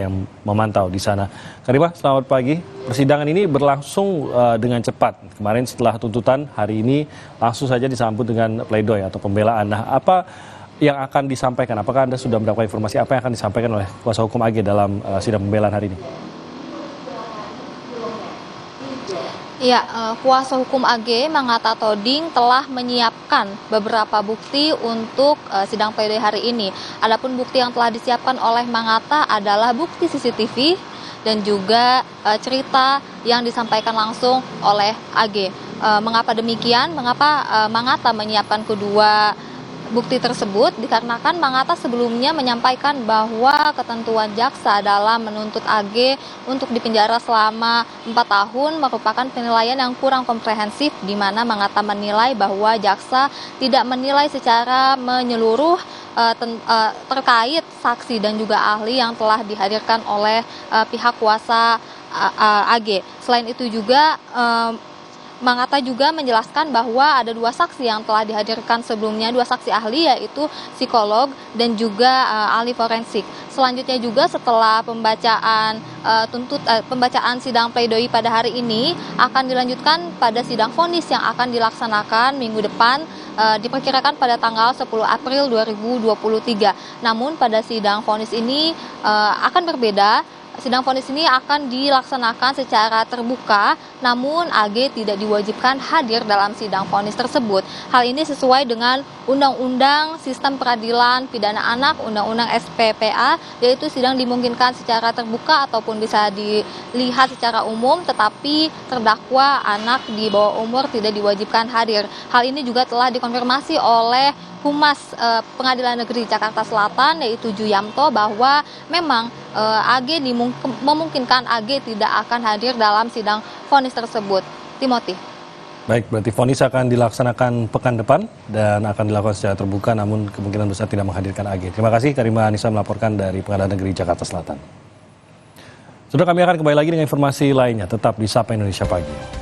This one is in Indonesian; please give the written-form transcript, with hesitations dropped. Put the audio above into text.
yang memantau di sana. Karima, selamat pagi. Persidangan ini berlangsung dengan cepat. Kemarin setelah tuntutan, hari ini langsung saja disambut dengan pledoi atau pembelaan. Nah, apa yang akan disampaikan? Apakah Anda sudah mendapatkan informasi apa yang akan disampaikan oleh kuasa hukum AG dalam sidang pembelaan hari ini? Ya, kuasa hukum AG Manggata Toding telah menyiapkan beberapa bukti untuk sidang pledoi hari ini. Adapun bukti yang telah disiapkan oleh Manggata adalah bukti CCTV dan juga cerita yang disampaikan langsung oleh AG. Mengapa demikian? Mengapa Manggata menyiapkan kedua bukti tersebut? Dikarenakan Manggata sebelumnya menyampaikan bahwa ketentuan jaksa dalam menuntut AG untuk dipenjara selama 4 tahun merupakan penilaian yang kurang komprehensif, di mana Manggata menilai bahwa jaksa tidak menilai secara menyeluruh terkait saksi dan juga ahli yang telah dihadirkan oleh pihak kuasa AG. Selain itu juga Manggata juga menjelaskan bahwa ada 2 saksi yang telah dihadirkan sebelumnya, 2 saksi ahli, yaitu psikolog dan juga ahli forensik. Selanjutnya juga setelah pembacaan sidang pledoi pada hari ini akan dilanjutkan pada sidang vonis yang akan dilaksanakan minggu depan, diperkirakan pada tanggal 10 April 2023. Namun pada sidang vonis ini akan berbeda. Sidang vonis ini akan dilaksanakan secara terbuka, namun AG tidak diwajibkan hadir dalam sidang vonis tersebut. Hal ini sesuai dengan Undang-Undang Sistem Peradilan Pidana Anak, Undang-Undang SPPA, yaitu sidang dimungkinkan secara terbuka ataupun bisa dilihat secara umum, tetapi terdakwa anak di bawah umur tidak diwajibkan hadir. Hal ini juga telah dikonfirmasi oleh Humas Pengadilan Negeri Jakarta Selatan, yaitu Juyamto, bahwa memang AG memungkinkan AG tidak akan hadir dalam sidang vonis tersebut. Timothy. Baik, berarti vonis akan dilaksanakan pekan depan dan akan dilakukan secara terbuka, namun kemungkinan besar tidak menghadirkan AG. Terima kasih Karima Anissa melaporkan dari Pengadilan Negeri Jakarta Selatan. Sudah, kami akan kembali lagi dengan informasi lainnya. Tetap di Sapa Indonesia Pagi.